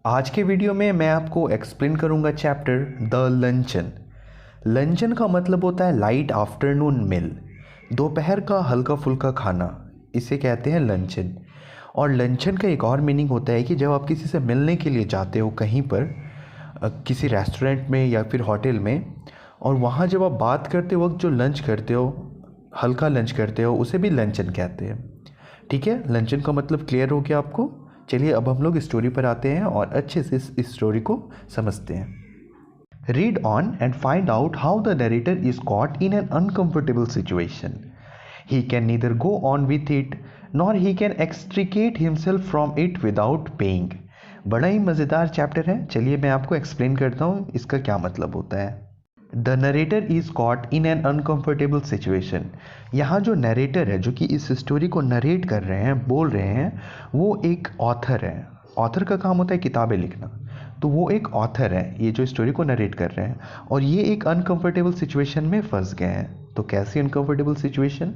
आज के वीडियो में मैं आपको एक्सप्लेन करूंगा चैप्टर द लंचन। लंचन का मतलब होता है लाइट आफ्टरनून मील, दोपहर का हल्का फुल्का खाना, इसे कहते हैं लंचन। और लंचन का एक और मीनिंग होता है कि जब आप किसी से मिलने के लिए जाते हो कहीं पर, किसी रेस्टोरेंट में या फिर होटल में, और वहाँ जब आप बात करते वक्त जो लंच करते हो, हल्का लंच करते हो, उसे भी लंचन कहते हैं। ठीक है, लंचन का मतलब क्लियर हो गया आपको। चलिए अब हम लोग स्टोरी पर आते हैं और अच्छे से इस स्टोरी को समझते हैं। Read on and find out how the narrator is caught in an uncomfortable situation. He can neither go on with it nor he can extricate himself from it without paying. बड़ा ही मज़ेदार chapter है। चलिए मैं आपको explain करता हूँ इसका क्या मतलब होता है। The narrator is caught in an uncomfortable situation. यहाँ जो नरेटर है, जो कि इस स्टोरी को नरेट कर रहे हैं, बोल रहे हैं, वो एक ऑथर है। ऑथर का काम होता है किताबें लिखना, तो वो एक ऑथर है, ये जो स्टोरी को नरेट कर रहे हैं, और ये एक अनकंफर्टेबल सिचुएशन में फंस गए हैं। तो कैसी uncomfortable situation?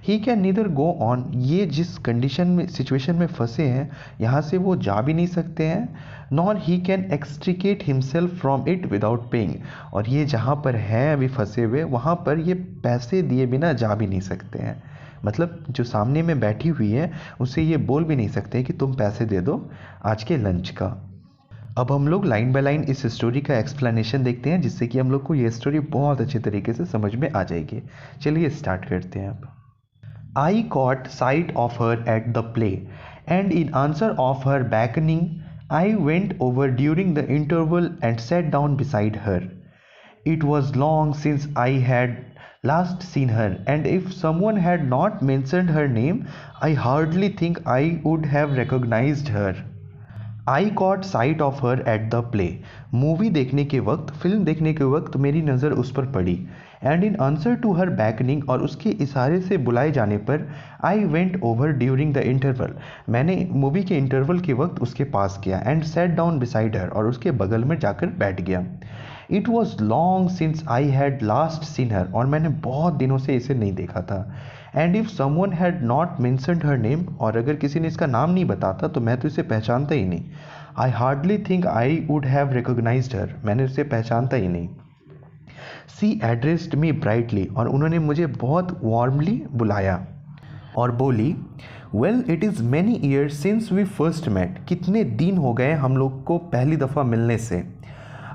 He can neither go on, ये जिस कंडीशन में, सिचुएशन में फंसे हैं, यहाँ से वो जा भी नहीं सकते हैं, nor he can extricate himself from it without paying, और ये जहाँ पर हैं अभी फंसे हुए, वहाँ पर ये पैसे दिए बिना जा भी नहीं सकते हैं। मतलब जो सामने में बैठी हुई है उसे ये बोल भी नहीं सकते कि तुम पैसे दे दो आज के लंच का। अब हम लोग लाइन बाय लाइन इस स्टोरी का एक्सप्लेनेशन देखते हैं, जिससे कि हम लोग को ये स्टोरी बहुत अच्छे तरीके से समझ में आ जाएगी। चलिए स्टार्ट करते हैं अब। I caught sight of her at the play, and in answer of her beckoning, I went over during the interval and sat down beside her. It was long since I had last seen her, and if someone had not mentioned her name, I hardly think I would have recognized her. I cot site of her at the play. Movie देखने के वक्त, film देखने के वक्त मेरी नज़र उस पर पड़ी। And in answer to her beckoning, और उसके इशारे से बुलाए जाने पर, I went over during the interval, मैंने मूवी के इंटरवल के वक्त उसके पास किया। And sat down beside her, और उसके बगल में जाकर बैठ गया। It was long since I had last seen her, और मैंने बहुत दिनों से इसे नहीं देखा था। And if someone had not mentioned her name, और अगर किसी ने इसका नाम नहीं बताता तो मैं तो इसे पहचानता ही नहीं। I hardly think I would have recognised her, मैंने उसे पहचानता ही नहीं। सी एड्रेस्ड मी ब्राइटली, और उन्होंने मुझे बहुत वार्मली बुलाया और बोली, well it is many years since we first met, कितने दिन हो गए हम लोग को पहली दफ़ा मिलने से।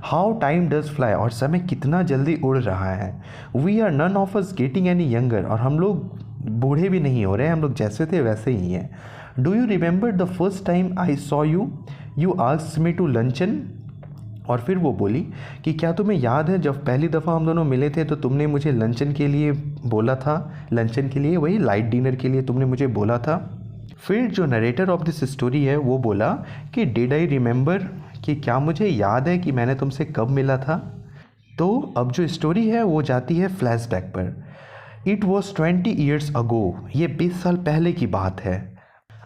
हाउ टाइम डज फ्लाई, और समय कितना जल्दी उड़ रहा है। We are none of us getting any younger, और हम लोग बूढ़े भी नहीं हो रहे हैं, हम लोग जैसे थे वैसे ही हैं। Do you remember the first time I saw you, you asked me to luncheon. और फिर वो बोली कि क्या तुम्हें याद है जब पहली दफ़ा हम दोनों मिले थे तो तुमने मुझे लंचन के लिए बोला था, लंचन के लिए, वही लाइट डिनर के लिए तुमने मुझे बोला था। फिर जो नरेटर ऑफ दिस स्टोरी है वो बोला कि डिड आई रिमेंबर, कि क्या मुझे याद है कि मैंने तुमसे कब मिला था। तो अब जो स्टोरी है वो जाती है फ्लैशबैक पर। इट वॉज 20 ईयर्स अगो, ये 20 साल पहले की बात है।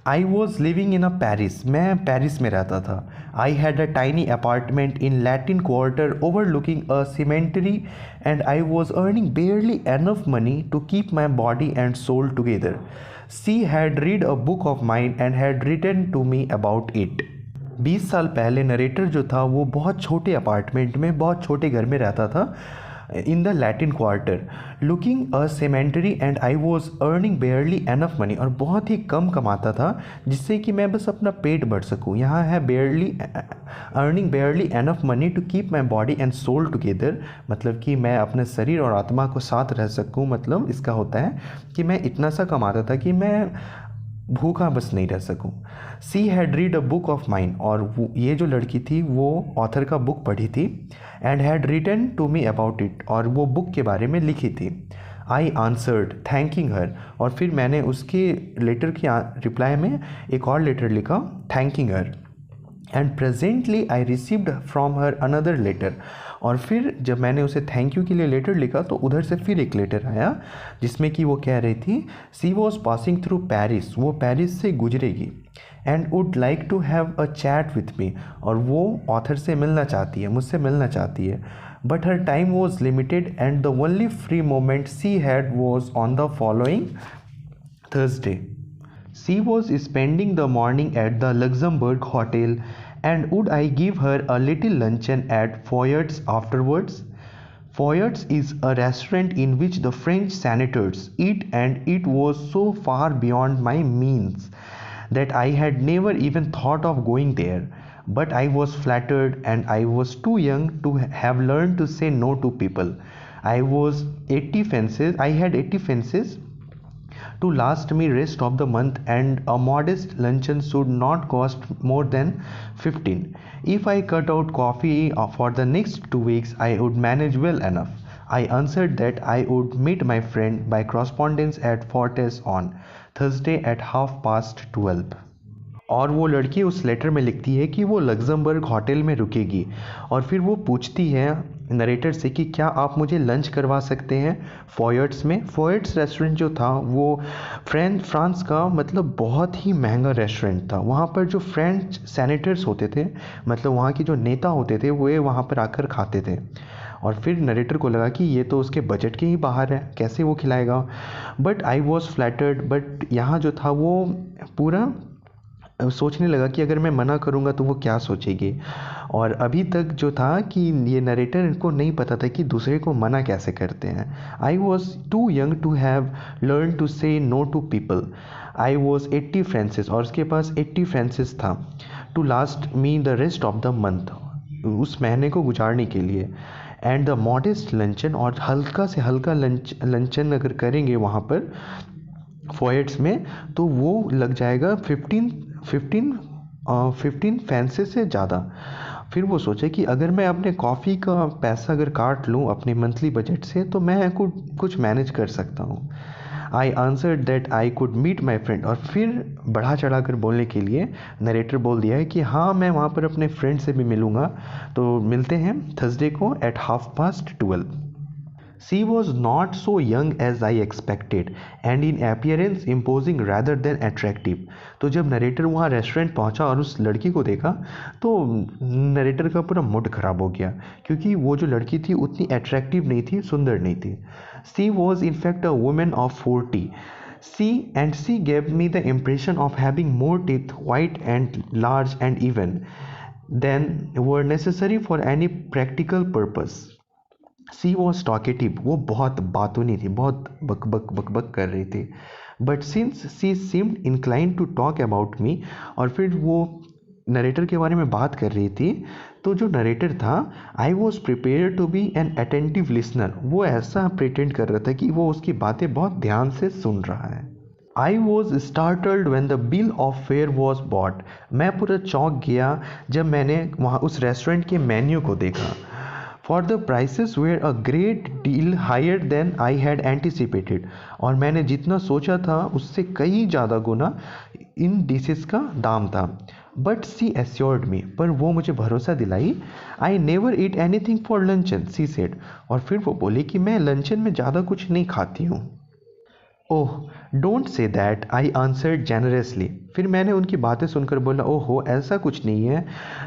I was living in a Paris, मैं पेरिस में रहता था। I had a tiny apartment in Latin Quarter overlooking a cemetery, and I was earning barely enough money to keep my body and soul together. She had read a book of mine and had written to me about it. 20 साल पहले narrator जो था वो बहुत छोटे apartment में, बहुत छोटे घर में रहता था, in the Latin Quarter, looking a cemetery, and I was earning barely enough money, और बहुत ही कम कमाता था जिससे कि मैं बस अपना पेट भर सकूँ। यहाँ है barely, earning barely enough money to keep my body and soul together, मतलब कि मैं अपने शरीर और आत्मा को साथ रह सकूँ। मतलब इसका होता है कि मैं इतना सा कमाता था कि मैं भूखा बस नहीं रह सकूं। सी had read a book of mine, और ये जो लड़की थी वो ऑथर का बुक पढ़ी थी। And had written to me about it, और वो बुक के बारे में लिखी थी। आई आंसर्ड थैंकिंग हर, और फिर मैंने उसके लेटर की रिप्लाई में एक और लेटर लिखा, thanking her. And presently I received from her another letter, और फिर जब मैंने उसे थैंक यू के लिए लेटर लिखा तो उधर से फिर एक लेटर आया जिसमें कि वो कह रही थी, she was passing through Paris, वो पेरिस से गुजरेगी, and would like to have a chat with me, और वो ऑथर से मिलना चाहती है, मुझसे मिलना चाहती है। But her time was limited, and the only free moment she had was on the following Thursday. She was spending the morning at the Luxembourg Hotel And would I give her a little luncheon at Foyer's afterwards? Foyer's is a restaurant in which the French senators eat, and it was so far beyond my means that I had never even thought of going there. But I was flattered, and I was too young to have learned to say no to people. I had 80 fences to last me rest of the month, and a modest luncheon should not cost more than 15. If I cut out coffee for the next 2 weeks, I would manage well enough. I answered that I would meet my friend by correspondence at Fortes on Thursday at 12:30. और वो लड़की उस letter में लिखती है कि वो Luxembourg hotel में रुकेगी, और फिर वो पूछती है नरेटर से कि क्या आप मुझे लंच करवा सकते हैं फॉयर्ट्स में। फॉयर्ट्स रेस्टोरेंट जो था वो फ्रांस का मतलब बहुत ही महंगा रेस्टोरेंट था। वहाँ पर जो फ्रेंच सेनेटर्स होते थे, मतलब वहाँ के जो नेता होते थे, वो वहाँ पर आकर खाते थे। और फिर नरेटर को लगा कि ये तो उसके बजट के ही बाहर है, कैसे वो खिलाएगा। But I was flattered, but यहाँ जो था वो पूरा सोचने लगा कि अगर मैं मना करूँगा तो वो क्या सोचेगी। और अभी तक जो था कि ये नरेटर को नहीं पता था कि दूसरे को मना कैसे करते हैं। I was too young to have learn to say no to people. I was 80 francs, और उसके पास 80 फ्रांसिस था, to last me the rest of the month, उस महीने को गुजारने के लिए। एंड द मॉडेस्ट लंचन, और हल्का से हल्का लंचन अगर करेंगे वहाँ पर फॉयट्स में तो वो लग जाएगा 15 फैंसे से ज़्यादा। फिर वो सोचे कि अगर मैं अपने कॉफ़ी का पैसा अगर काट लूँ अपने मंथली बजट से तो मैं कुछ मैनेज कर सकता हूँ। I answered that I could meet my friend, और फिर बढ़ा चढ़ा कर बोलने के लिए नरेटर बोल दिया है कि हाँ मैं वहाँ पर अपने फ्रेंड से भी मिलूँगा, तो मिलते हैं थर्सडे को at 12:30. She was not so young as I expected, and in appearance imposing rather than attractive. तो जब नरेटर वहाँ रेस्टोरेंट पहुँचा और उस लड़की को देखा तो नरेटर का पूरा मूड ख़राब हो गया, क्योंकि वो जो लड़की थी उतनी अट्रैक्टिव नहीं थी, सुंदर नहीं थी। She was in fact a woman of 40. She gave me the impression of having more teeth, white and large and even, than were necessary for any practical purpose. She was talkative, वो बहुत बातूनी थी, बहुत बक कर रही थी। But since she seemed inclined to talk about me, और फिर वो नरेटर के बारे में बात कर रही थी, तो जो नरेटर था I was prepared to be an attentive listener, वो ऐसा प्रिटेंड कर रहा था कि वो उसकी बातें बहुत ध्यान से सुन रहा है। I was startled when the bill of fair was bought. मैं पूरा चौंक गया जब मैंने वहाँ उस रेस्टोरेंट के मेन्यू को देखा। For the prices were a great deal higher than I had anticipated, और मैंने जितना सोचा था उससे कई ज़्यादा गुना इन डिशेस का दाम था। But she assured me, पर वो मुझे भरोसा दिलाई। I never eat anything for luncheon, she said, और फिर वो बोली कि मैं लंचन में ज़्यादा कुछ नहीं खाती हूँ। Oh don't say that, I answered generously. फिर मैंने उनकी बातें सुनकर बोला, ओहो ऐसा कुछ नहीं है,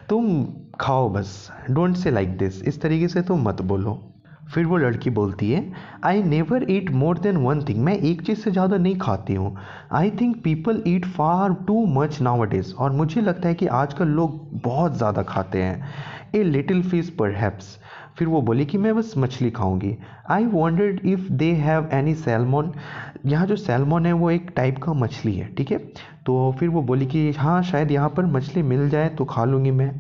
तुम खाओ बस, डोंट से लाइक दिस, इस तरीके से तुम मत बोलो। फिर वो लड़की बोलती है, आई नेवर ईट मोर देन वन थिंग, मैं एक चीज़ से ज़्यादा नहीं खाती हूँ। I think people eat far too much nowadays, और मुझे लगता है कि आजकल लोग बहुत ज़्यादा खाते हैं। A little fish perhaps. फिर वो बोली कि मैं बस मछली खाऊंगी। आई wandered if they have any salmon. यहाँ जो सैल्मन है वो एक टाइप का मछली है, ठीक है। तो फिर वो बोली कि हाँ शायद यहाँ पर मछली मिल जाए तो खा लूँगी मैं।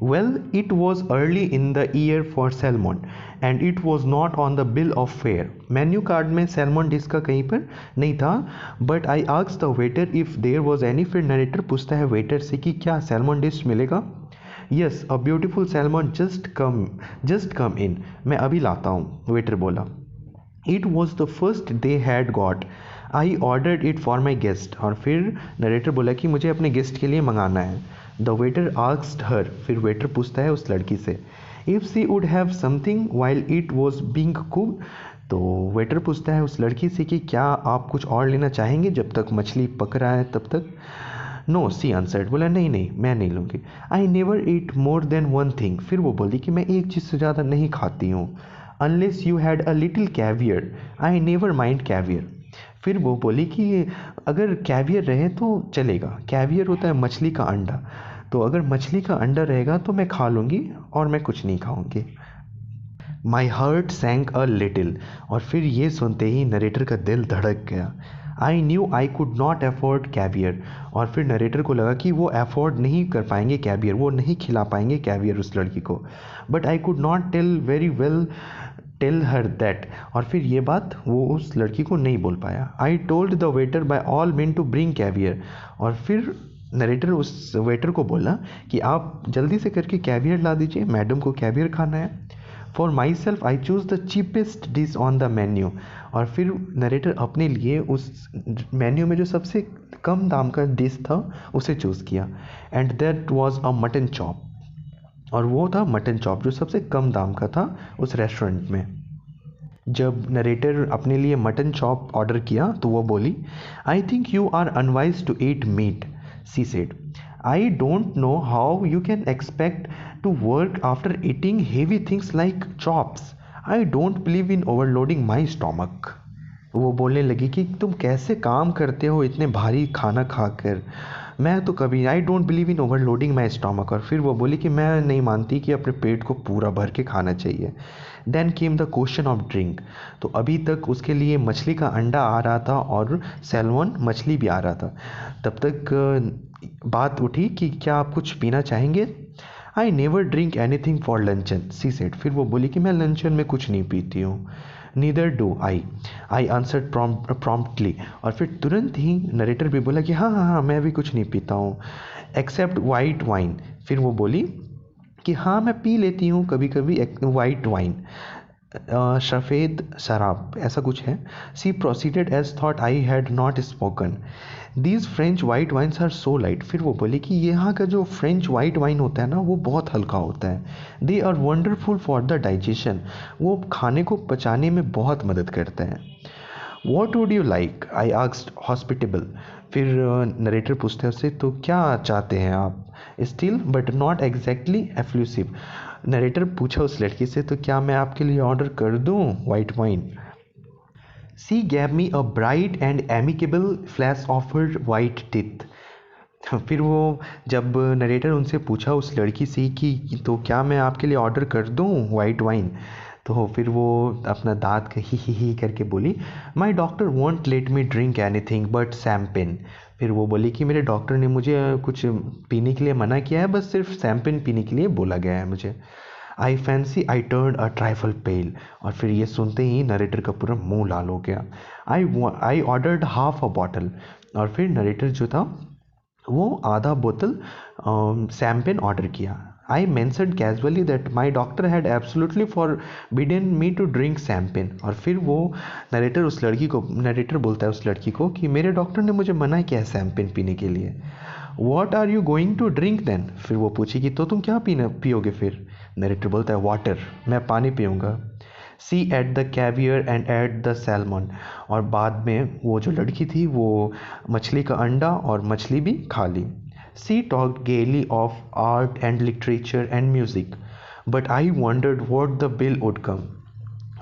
Well it was early in the year for salmon and it was not on the bill of fare. Menu card में सैल्मन डिश का कहीं पर नहीं था। But I asked the waiter if there was any. फिर narrator पूछता है waiter से कि क्या सैल्मन डिश मिलेगा। Yes a beautiful salmon just come in, मैं अभी लाता हूँ, वेटर बोला। It was the first they had got. I ordered it for my guest, और फिर नरेटर बोला कि मुझे अपने गेस्ट के लिए मंगाना है। द वेटर आस्क्ड हर, फिर वेटर पूछता है उस लड़की से, if she would have something while it was being cooked. तो वेटर पूछता है उस लड़की से कि क्या आप कुछ और लेना चाहेंगे जब तक मछली पक रहा है तब तक। नो सी आंसर्ड, बोला नहीं मैं नहीं लूँगी। आई नेवर ईट मोर देन वन थिंग। फिर वो बोली कि मैं एक चीज़ से ज़्यादा नहीं खाती हूँ। Unless you had a little caviar, I never mind caviar. फिर वो बोली कि अगर कैवियर रहे तो चलेगा। कैवियर होता है मछली का अंडा, तो अगर मछली का अंडा रहेगा तो मैं खा लूँगी और मैं कुछ नहीं खाऊंगी। माई हार्ट सैंक अ लिटिल, और फिर ये सुनते ही नरेटर का दिल धड़क गया। I knew I could not afford caviar, और फिर नरेटर को लगा कि वो अफोर्ड नहीं कर पाएंगे कैवियर, वो नहीं खिला पाएंगे कैवियर उस लड़की को। But I could not tell very well tell her that, और फिर ये बात वो उस लड़की को नहीं बोल पाया। I told the waiter by all means to bring caviar, और फिर नरेटर उस वेटर को बोला कि आप जल्दी से करके कैवियर ला दीजिए, मैडम को कैवियर खाना है। For my self I choose the cheapest dish on the menu, और फिर नरेटर अपने लिए उस मेन्यू में जो सबसे कम दाम का डिश था उसे चूज़ किया। And that was a mutton chop, और वो था मटन चॉप जो सबसे कम दाम का था उस रेस्टोरेंट में। जब नरेटर अपने लिए मटन चॉप ऑर्डर किया तो वो बोली, I think you are unwise to eat meat, she said. I don't know how you can expect to work after eating heavy things like chops. I don't believe in overloading my stomach. वो बोलने लगी कि तुम कैसे काम करते हो इतने भारी खाना खाकर, मैं तो कभी, आई don't believe in overloading my stomach. और फिर वो बोली कि मैं नहीं मानती कि अपने पेट को पूरा भर के खाना चाहिए। Then came the question of drink, तो अभी तक उसके लिए मछली का अंडा आ रहा था और सैल्मन मछली भी आ रहा था। तब तक बात उठी कि क्या आप कुछ पीना चाहेंगे। I never drink anything for luncheon, she said. फिर वो बोली कि मैं लंचन में कुछ नहीं पीती हूँ। Neither do I answered promptly, और फिर तुरंत ही नरेटर भी बोला कि हाँ हाँ हाँ, मैं भी कुछ नहीं पीता हूँ एक्सेप्ट वाइट वाइन। फिर वो बोली कि हाँ मैं पी लेती हूँ कभी कभी वाइट वाइन, सफ़ेद शराब, ऐसा कुछ है। She proceeded as thought I had not spoken, these French white wines are so light. फिर वो बोली कि यहाँ का जो फ्रेंच वाइट वाइन होता है ना वो बहुत हल्का होता है। They are wonderful for the digestion, वो खाने को पचाने में बहुत मदद करता है। What would you like, I asked hospitable. फिर नरेटर पूछते हैं उससे, तो क्या चाहते हैं आप, still but not exactly effusive. Narrator पूछा उस लड़की से, तो क्या मैं आपके लिए ऑर्डर कर दूं white wine. She gave me a bright and amicable flash of her white teeth. फिर वो जब नरेटर उनसे पूछा उस लड़की से कि तो क्या मैं आपके लिए ऑर्डर कर दूं वाइट वाइन, तो फिर वो अपना दांत का ही करके बोली, माई doctor won't let me drink anything but champagne. फिर वो बोली कि मेरे डॉक्टर ने मुझे कुछ पीने के लिए मना किया है, बस सिर्फ शैम्पेन पीने के लिए बोला गया है मुझे। I fancy I turn a trifle pale, और फिर ये सुनते ही नरेटर का पूरा मुंह लाल हो गया। I ordered half a bottle, और फिर नरेटर जो था वो आधा बोतल शैम्पेन ऑर्डर किया। I mentioned casually that my doctor had absolutely forbidden me to drink champagne, और फिर वो नरेटर बोलता है उस लड़की को कि मेरे डॉक्टर ने मुझे मना किया है शैम्पेन पीने के लिए। What are you going to drink then, फिर वो पूछी कि तो तुम क्या पियोगे। फिर नरेटर बोलता है वाटर, मैं पानी पीऊँगा। She ate the caviar and ate the salmon, और बाद में वो जो लड़की थी वो मछली का अंडा और मछली भी खा ली। सी टॉक्ड गेली of art and literature and music, but I wandered what the bill would come,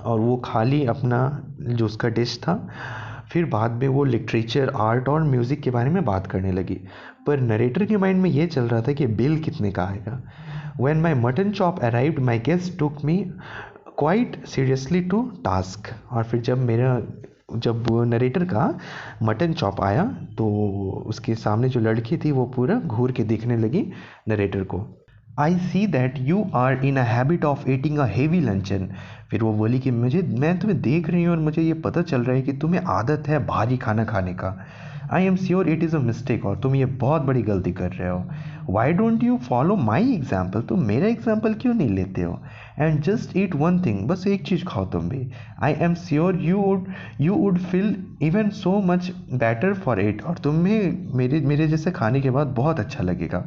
और वो खाली अपना जो उसका डिश था, फिर बाद में वो लिटरेचर, आर्ट और म्यूज़िक के बारे में बात करने लगी। पर नरेटर के माइंड में ये चल रहा था कि बिल कितने का आएगा। When my mutton chop arrived, my guest took me quite seriously to task, और फिर जब नरेटर का मटन चॉप आया तो उसके सामने जो लड़की थी वो पूरा घूर के देखने लगी नरेटर को। I see that you are in a habit of eating a heavy luncheon. फिर वो बोली कि मैं तुम्हें देख रही हूँ और मुझे ये पता चल रहा है कि तुम्हें आदत है भारी खाना खाने का। I am sure it is a mistake, और तुम ये बहुत बड़ी गलती कर रहे हो। Why don't you follow my example, तुम मेरा एग्जाम्पल क्यों नहीं लेते हो। And just eat one thing, बस एक चीज़ खाओ तुम भी। I am sure you would feel even so much better for it, और तुम्हें मेरे जैसे खाने के बाद बहुत अच्छा लगेगा।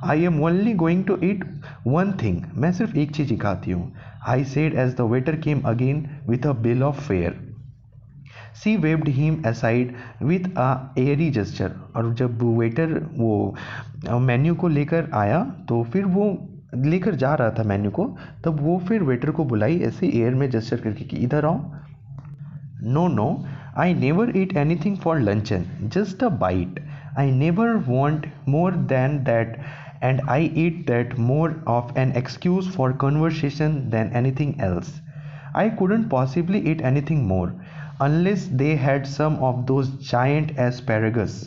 I am only going to eat one thing, मैं सिर्फ एक चीज़ ही खाती हूँ। I said as the waiter came again with a bill of fare. She waved him aside with an airy gesture, और जब वेटर वो मेन्यू को लेकर आया तो फिर वो लेकर जा रहा था मेन्यू को, तब वो फिर वेटर को बुलाई ऐसे एयर में जेस्चर करके कि इधर आओ। No no, I never eat anything for luncheon, just a bite. I never want more than that and I eat that more of an excuse for conversation than anything else. I couldn't possibly eat anything more unless they had some of those giant asparagus.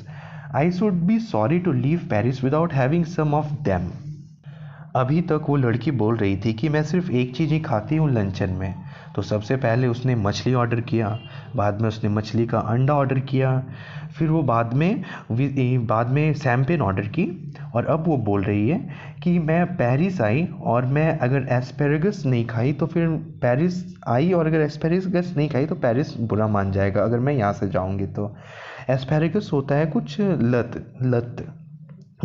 I should be sorry to leave Paris without having some of them. अभी तक वो लड़की बोल रही थी कि मैं सिर्फ एक चीज़ ही खाती हूँ लंचन में। तो सबसे पहले उसने मछली ऑर्डर किया, बाद में उसने मछली का अंडा ऑर्डर किया, फिर वो बाद में सैम्पेन ऑर्डर की, और अब वो बोल रही है कि मैं पेरिस आई और मैं अगर एस्पेरेगस नहीं खाई तो फिर पेरिस आई, और अगर एस्पेरेगस नहीं खाई तो पेरिस बुरा मान जाएगा अगर मैं यहाँ से जाऊँगी तो। एस्पेरेगस होता है कुछ लत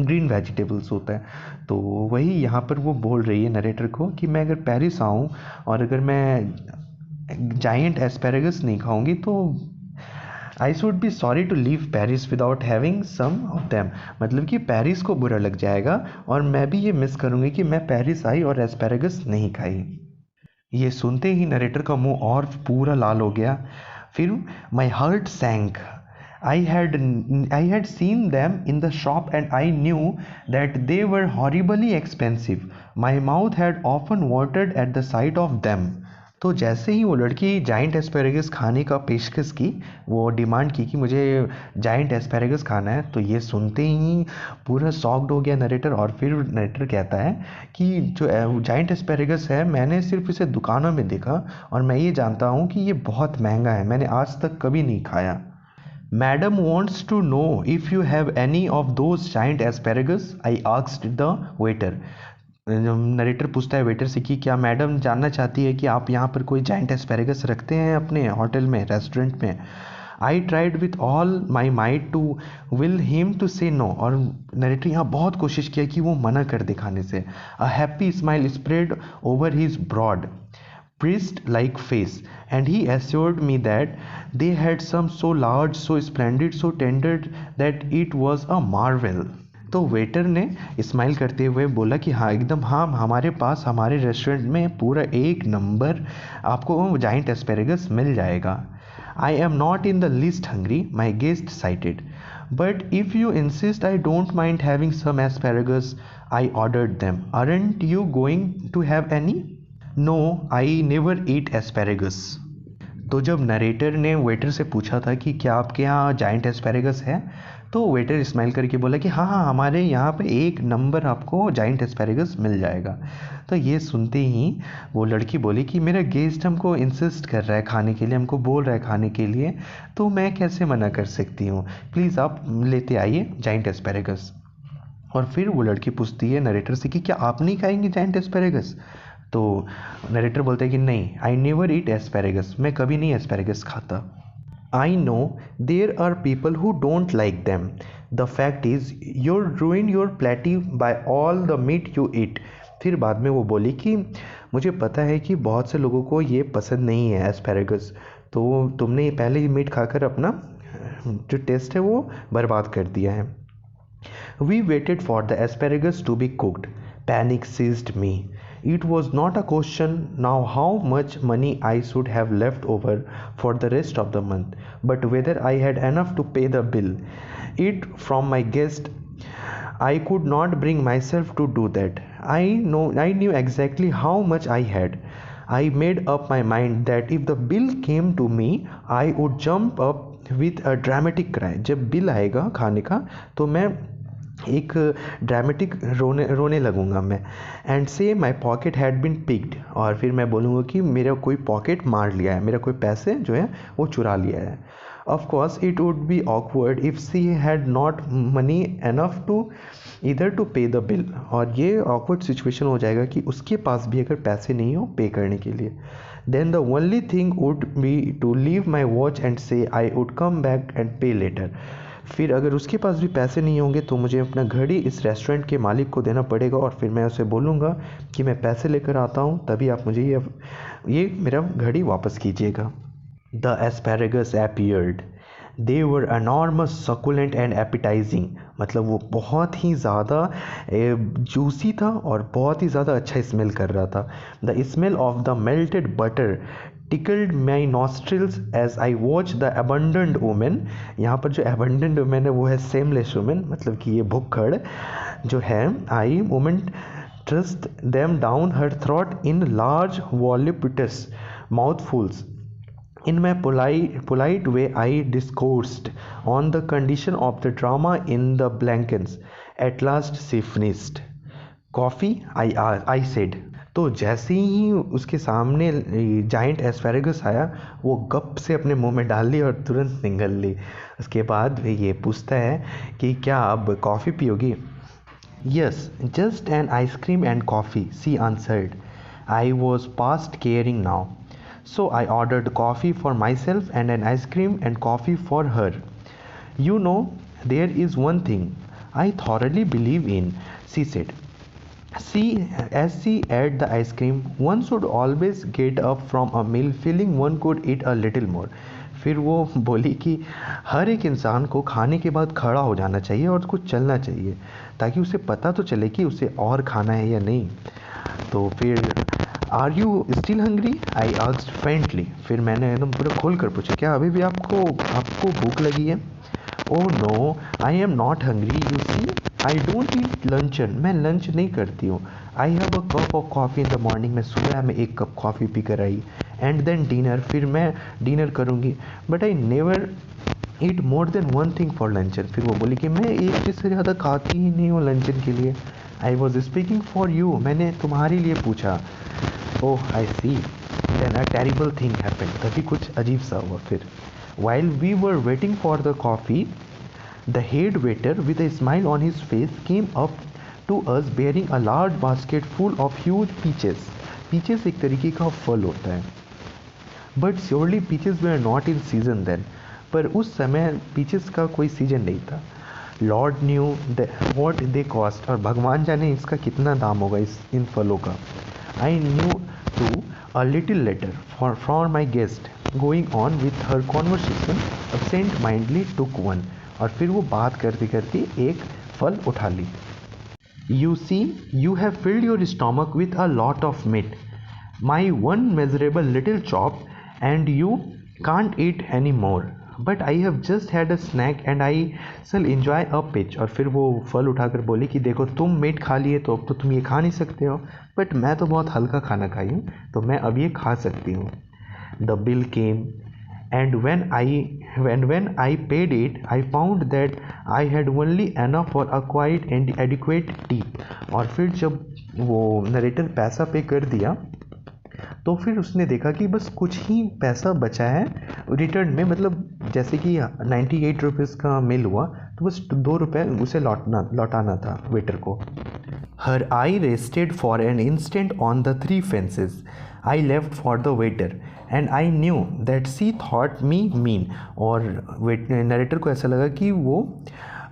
ग्रीन वेजिटेबल्स होता है। तो वही यहाँ पर वो बोल रही है नरेटर को कि मैं अगर पेरिस आऊँ और अगर मैं जाइंट एस्पेरेगस नहीं खाऊंगी तो I should be sorry to leave Paris without having some of them. मतलब कि पेरिस को बुरा लग जाएगा और मैं भी ये मिस करूँगी कि मैं पेरिस आई और एस्पेरेगस नहीं खाई। ये सुनते ही नरेटर का मुंह और पूरा लाल हो गया। फिर my heart sank. I had seen them in the shop and I knew that they were horribly expensive. My mouth had often watered at the sight of them. तो जैसे ही वो लड़की जाइंट एस्पेरेगस खाने का पेशकश की, वो डिमांड की कि मुझे जाइंट एस्पेरेगस खाना है, तो ये सुनते ही पूरा शॉक्ड हो गया नरेटर। और फिर नरेटर कहता है कि जो जाइंट एस्पेरेगस है मैंने सिर्फ इसे दुकानों में देखा और मैं ये जानता हूँ कि ये बहुत महंगा है, मैंने आज तक कभी नहीं खाया। Madam wants to know if you have any of those giant asparagus, I asked the waiter. Narrator पूछता है वेटर से कि क्या मैडम जानना चाहती है कि आप यहाँ पर कोई जाइंट एस्पेरेगस रखते हैं अपने होटल में, रेस्टोरेंट में। I tried with all my might to will him to say no, और नरेटर यहाँ बहुत कोशिश किया कि वो मना कर दे खाने से। A happy smile spread over his broad priest-like face, and he assured me that they had some so large, so splendid, so tender that it was a marvel. तो वेटर ने स्माइल करते हुए बोला कि हाँ एकदम, हाँ हमारे पास हमारे रेस्टोरेंट में पूरा एक नंबर आपको जाइंट एस्पेरेगस मिल जाएगा। I am not in the least hungry, my guest sighed, but if you insist I don't mind having some asparagus, I ordered them. Aren't you going to have any? No, I never eat asparagus. तो जब narrator ने waiter से पूछा था कि क्या आपके यहाँ जाइंट एस्पेरेगस है, तो वेटर स्माइल करके बोला कि हाँ हाँ हमारे यहाँ पे एक नंबर आपको जाइंट एस्पेरेगस मिल जाएगा। तो ये सुनते ही वो लड़की बोली कि मेरा गेस्ट हमको इंसिस्ट कर रहा है खाने के लिए, हमको बोल रहा है खाने के लिए, तो मैं कैसे मना कर सकती हूँ, प्लीज़ आप लेते आइए जाइंट एस्पेरेगस। और फिर वो लड़की पूछती है नरेटर से कि क्या आप नहीं खाएंगे जाइंट एस्पेरेगस? तो नरेटर बोलता है कि नहीं, आई नेवर ईट एस्पेरेगस, मैं कभी नहीं एस्पेरेगस खाता। I know there are people who don't like them, the fact is you're ruin your palate by all the meat you eat. फिर बाद में वो बोली कि मुझे पता है कि बहुत से लोगों को ये पसंद नहीं है एस्पेरेगस, तो तुमने पहले ही मीट खाकर अपना जो टेस्ट है वो बर्बाद कर दिया है। We waited for the asparagus to be cooked, panic seized me. It was not a question now how much money I should have left over for the rest of the month, but whether I had enough to pay the bill. It from my guest, I could not bring myself to do that. I knew exactly how much I had. I made up my mind that if the bill came to me, I would jump up with a dramatic cry. जब bill आएगा खाने का तो मैं एक dramatic रोने लगूंगा मैं, and से my pocket had been picked, और फिर मैं बोलूँगा कि मेरा कोई पॉकेट मार लिया है, मेरा कोई पैसे जो है वो चुरा लिया है। Of course it would be awkward if she had not money enough to इधर टू पे द बिल, और ये ऑकवर्ड सिचुएशन हो जाएगा कि उसके पास भी अगर पैसे नहीं हो पे करने के लिए। Then the only thing would be to leave my watch and say I would come back and pay later. फिर अगर उसके पास भी पैसे नहीं होंगे तो मुझे अपना घड़ी इस रेस्टोरेंट के मालिक को देना पड़ेगा, और फिर मैं उसे बोलूँगा कि मैं पैसे लेकर आता हूँ, तभी आप मुझे ये मेरा घड़ी वापस कीजिएगा। The asparagus appeared, they were enormous, succulent and appetising. मतलब वो बहुत ही ज़्यादा जूसी था और बहुत ही ज़्यादा अच्छा स्मेल कर रहा था। The smell of the melted butter tickled my nostrils as I watched the abundant woman. यहाँ पर जो abundant woman है वो है सेमलेस woman, मतलब कि ये भुक्खड़, जो है आई moment trust them down her throat in large voluptuous mouthfuls. In my polite way, I discoursed on the condition of the drama in the blankets. At last, she finished. Coffee, I said. तो जैसे ही उसके सामने giant asparagus आया, वो गप से अपने मुंह में डाल ली और तुरंत निगल ली। उसके बाद ये पूछता है कि क्या अब coffee पियोगी? Yes, just an ice cream and coffee, she answered. I was past caring now. So I ordered coffee for myself and an ice cream and coffee for her. You know, there is one thing I thoroughly believe in, she said. As she ate the ice cream, one should always get up from a meal feeling one could eat a little more. फिर वो बोली कि हर एक इंसान को खाने के बाद खड़ा हो जाना चाहिए और उसको चलना चाहिए ताकि उसे पता तो चले कि उसे और खाना है या नहीं। तो फिर are you still hungry? I asked faintly. फिर मैंने एकदम पूरा खोल कर पूछा, क्या अभी भी आपको भूख लगी है? Oh no, I am not hungry, you see I don't eat luncheon. मैं लंच नहीं करती हूँ। I have a cup of coffee in the morning. मैं सुबह में एक कप कॉफ़ी पी कर आई। एंड देन डिनर, फिर मैं डिनर करूँगी। But I never eat more than one thing for luncheon. फिर वो बोली कि मैं एक चीज़ से ज़्यादा खाती ही नहीं हूँ लंचन के लिए। I was speaking for you, मैंने तुम्हारे लिए पूछा। Oh I see, then a terrible thing happened. तभी कुछ अजीब सा हुआ। फिर while we were waiting for the coffee, the head waiter with a smile on his face came up to us bearing a large basket full of huge peaches. Peaches एक तरीके का फल होता है, but surely peaches were not in season then. पर उस समय peaches का कोई सीजन नहीं था। Lord knew what they cost, और भगवान जाने इसका कितना दाम होगा इन फलों का। I knew too a little later for my guest going on with her conversation, absent-mindedly took one, और फिर वो बात करते करते एक फल उठा ली। You see, you have filled your stomach with a lot of meat, my one miserable little chop, and you can't eat any more. But I have just had a snack and I shall enjoy a pitch. और फिर वो फल उठाकर बोली कि देखो तुम meet खा लिए तो अब तो तुम ये खा नहीं सकते हो, बट मैं तो बहुत हल्का खाना खाई हूँ तो मैं अब ये खा सकती हूँ। The bill came, and when I paid it, I found that I had only enough for a quite and adequate tip. और फिर जब वो नरेटर पैसा पे कर दिया तो फिर उसने देखा कि बस कुछ ही पैसा बचा है रिटर्न में, मतलब जैसे कि 98 रुपीज़ का मिल हुआ तो बस 2 रुपये उसे लौटाना था वेटर को। Her eye rested for an instant on the 3 fences I left for the waiter, and I knew that she thought me mean. और नरेटर को ऐसा लगा कि वो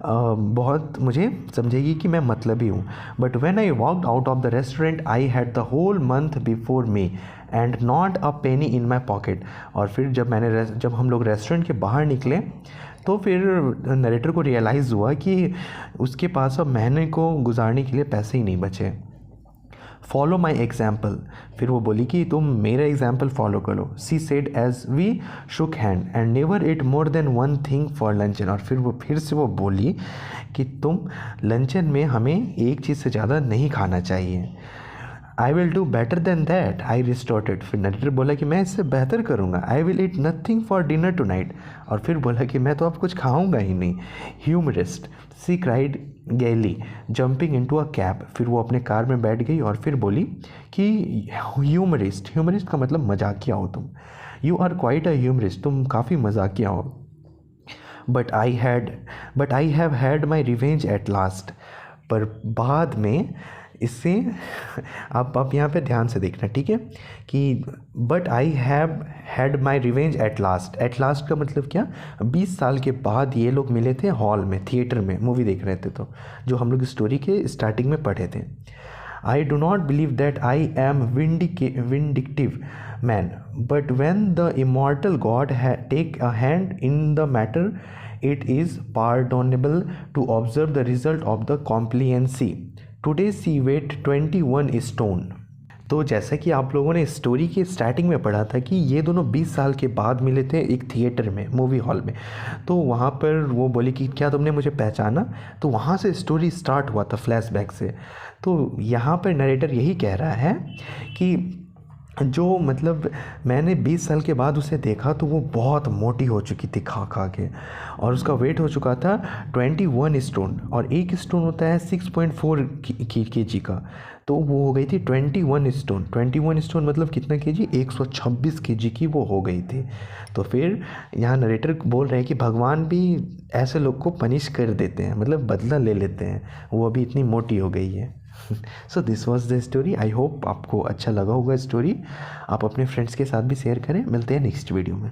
बहुत मुझे समझेगी कि मैं मतलबी हूँ। But when I walked out of the restaurant I had the whole month before me and not a penny in my pocket. और फिर जब हम लोग रेस्टोरेंट के बाहर निकले तो फिर नरेटर को रियलाइज़ हुआ कि उसके पास अब महीने को गुजारने के लिए पैसे ही नहीं बचे। फॉलो माई एग्जाम्पल, फिर वो बोली कि तुम मेरा एग्जाम्पल फॉलो करो। She said as we shook hands and never eat more than one thing for luncheon. और फिर से वो बोली कि तुम लंचन में हमें एक चीज़ से ज़्यादा नहीं खाना चाहिए। I will do better than that, I retorted. फिर नरेटर बोला कि मैं इससे बेहतर करूँगा। I will eat nothing for dinner tonight. और फिर बोला कि मैं तो अब कुछ खाऊंगा ही नहीं। Humorist, she cried gaily jumping into a cab. फिर वो अपने कार में बैठ गई और फिर बोली कि ह्यूमरिस्ट का मतलब मजाकिया हो तुम। You are quite a humorist, तुम काफ़ी मजाकिया हो। But I have had my revenge at last. पर बाद में इससे आप यहाँ पे ध्यान से देखना, ठीक है, कि but I have had my revenge at last. At last का मतलब क्या? 20 साल के बाद ये लोग मिले थे हॉल में, थिएटर में मूवी देख रहे थे, तो जो हम लोग स्टोरी के स्टार्टिंग में पढ़े थे। I do not believe that I am vindictive man, but when the immortal gods take a hand in the matter it is pardonable to observe the result of the compliancy. Today she weighed 21 stone. तो जैसा कि आप लोगों ने story के starting में पढ़ा था कि ये दोनों 20 साल के बाद मिले थे एक थिएटर में, मूवी हॉल में। तो वहाँ पर वो बोली कि क्या तुमने मुझे पहचाना? तो वहाँ से स्टोरी स्टार्ट हुआ था फ्लैशबैक से। तो यहाँ पर नरेटर यही कह रहा है कि जो मतलब मैंने 20 साल के बाद उसे देखा तो वो बहुत मोटी हो चुकी थी खा खा के, और उसका वेट हो चुका था 21 स्टोन, और एक स्टोन होता है 6.4 kg का। तो वो हो गई थी 21 स्टोन। 21 स्टोन मतलब कितना केजी? 126 kg की वो हो गई थी। तो फिर यहाँ नरेटर बोल रहे हैं कि भगवान भी ऐसे लोग को पनिश कर देते हैं, मतलब बदला ले लेते हैं, वो अभी इतनी मोटी हो गई है। So this was the story. I hope आपको अच्छा लगा होगा स्टोरी। आप अपने फ्रेंड्स के साथ भी शेयर करें। मिलते हैं नेक्स्ट वीडियो में।